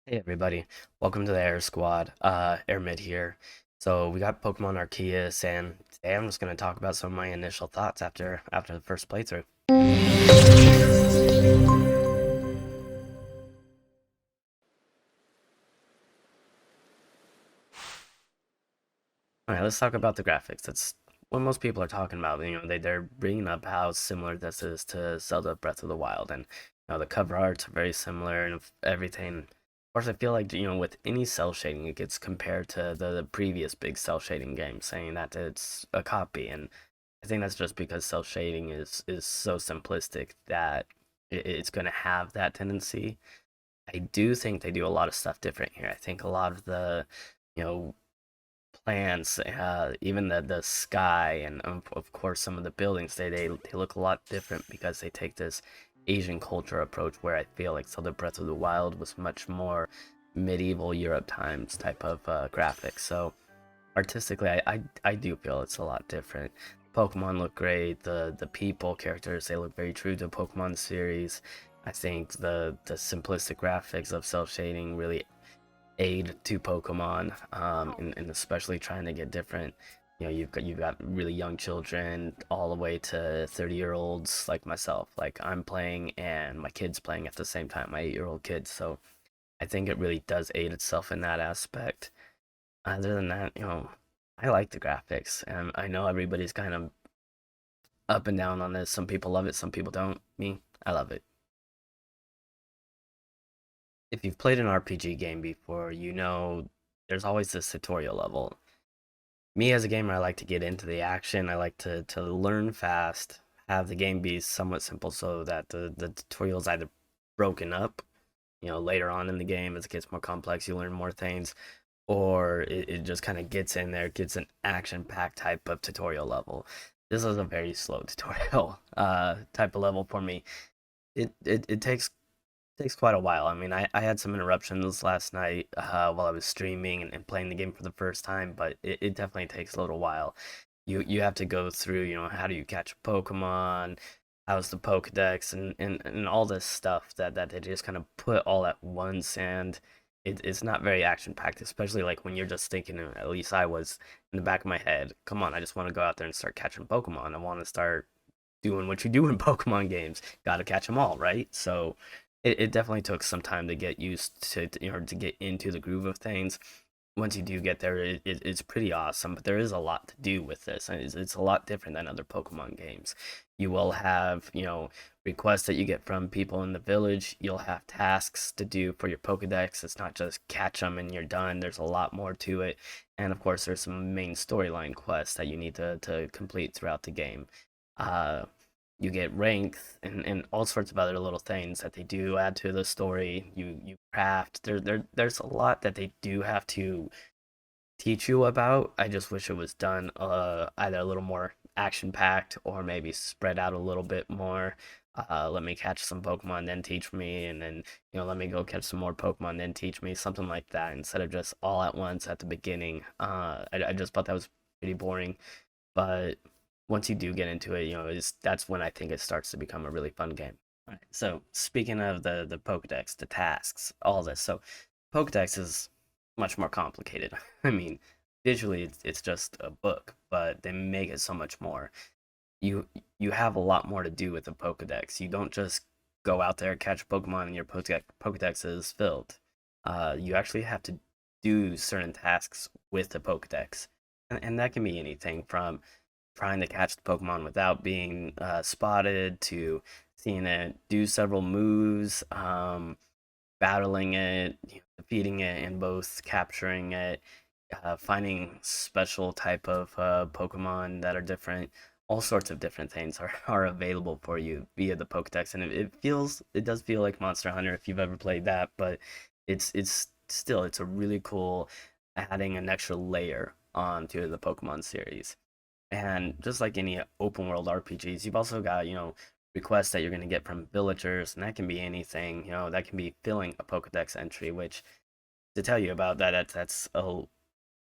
Hey everybody, welcome to the Air Squad. Air Mid here. So we got Pokemon Arceus, and today I'm just gonna talk about some of my initial thoughts after the first playthrough. All right, let's talk about the graphics. That's what most people are talking about. They're bringing up how similar this is to Zelda Breath of the Wild, and the cover arts are very similar and everything. Of course, I feel like with any cell shading, it gets compared to the previous big cell shading game, saying that it's a copy, and I think that's just because cell shading is so simplistic that it's going to have that tendency. I do think they do a lot of stuff different here. I think a lot of the you know plants, even the sky, and of course some of the buildings, they look a lot different because they take this Asian culture approach where I feel like Zelda Breath of the Wild was much more medieval Europe times type of graphics. So artistically, I do feel it's a lot different. Pokemon look great. The people characters, they look very true to Pokemon series. I think the simplistic graphics of cell shading really aid to Pokemon, and especially trying to get different. You've got really young children all the way to 30-year-olds like myself. Like I'm playing and my kid's playing at the same time, my 8-year-old kid. So I think it really does aid itself in that aspect. Other than that, I like the graphics, and I know everybody's kind of up and down on this. Some people love it, some people don't. Me, I love it. If you've played an RPG game before, you know there's always this tutorial level. Me as a gamer, I like to get into the action. I like to learn fast, have the game be somewhat simple so that the tutorial is either broken up, later on in the game as it gets more complex, you learn more things, or it just kind of gets in there, gets an action-packed type of tutorial level. This is a very slow tutorial type of level for me. It takes quite a while. I mean, I had some interruptions last night while I was streaming and playing the game for the first time, but it definitely takes a little while. You have to go through, how do you catch a Pokemon? How's the Pokedex and all this stuff that they just kind of put all at once, and it's not very action packed, especially like when you're just thinking, at least I was in the back of my head, come on, I just want to go out there and start catching Pokemon. I want to start doing what you do in Pokemon games. Got to catch them all, right? So it definitely took some time to get used to get into the groove of things. Once you do get there, it's pretty awesome. But there is a lot to do with this, and it's a lot different than other Pokemon games. You will have, requests that you get from people in the village. You'll have tasks to do for your Pokedex. It's not just catch them and you're done. There's a lot more to it. And of course, there's some main storyline quests that you need to complete throughout the game. Uh, you get rank and all sorts of other little things that they do add to the story. You craft. There's a lot that they do have to teach you about. I just wish it was done either a little more action packed or maybe spread out a little bit more. Let me catch some Pokemon, then teach me, and then let me go catch some more Pokemon, then teach me, something like that, instead of just all at once at the beginning. I just thought that was pretty boring, but once you do get into it, that's when I think it starts to become a really fun game. All right. So speaking of the Pokedex, the tasks, all this. So Pokedex is much more complicated. I mean, visually it's just a book, but they make it so much more. You you have a lot more to do with the Pokedex. You don't just go out there, catch Pokemon, and your Pokedex is filled. You actually have to do certain tasks with the Pokedex, and that can be anything from trying to catch the Pokemon without being spotted to seeing it do several moves, battling it, defeating it, and both capturing it, finding special type of Pokemon that are different. All sorts of different things are available for you via the Pokedex, and it does feel like Monster Hunter if you've ever played that, but it's still it's a really cool adding an extra layer onto the Pokemon series. And just like any open world RPGs, you've also got, requests that you're going to get from villagers, and that can be anything, that can be filling a Pokedex entry, which to tell you about that, that's a,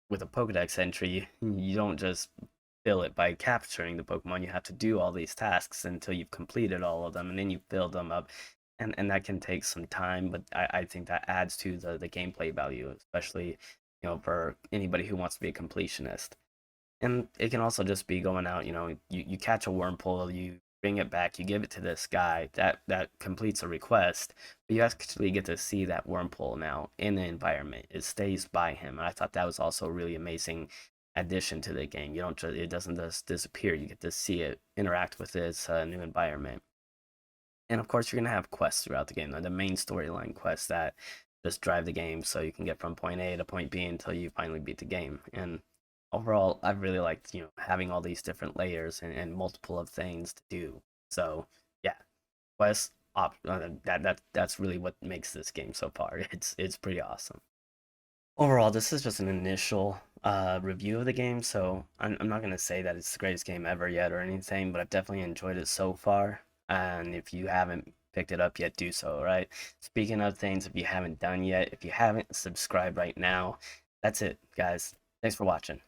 with a Pokedex entry, you don't just fill it by capturing the Pokemon. You have to do all these tasks until you've completed all of them, and then you fill them up. and that can take some time, but I think that adds to the gameplay value, especially for anybody who wants to be a completionist. And it can also just be going out, you catch a wormhole, you bring it back, you give it to this guy that completes a request, but you actually get to see that wormhole now in the environment. It stays by him. And I thought that was also a really amazing addition to the game. You don't just, it doesn't just disappear. You get to see it interact with this new environment. And of course, you're gonna have quests throughout the game. The main storyline quests that just drive the game, so you can get from point A to point B until you finally beat the game. And overall, I've really liked having all these different layers and multiple of things to do. So yeah, that's really what makes this game so far. It's pretty awesome. Overall, this is just an initial review of the game, so I'm not going to say that it's the greatest game ever yet or anything, but I've definitely enjoyed it so far. And if you haven't picked it up yet, do so, right? Speaking of things, if you haven't done yet, if you haven't, subscribe right now. That's it, guys. Thanks for watching.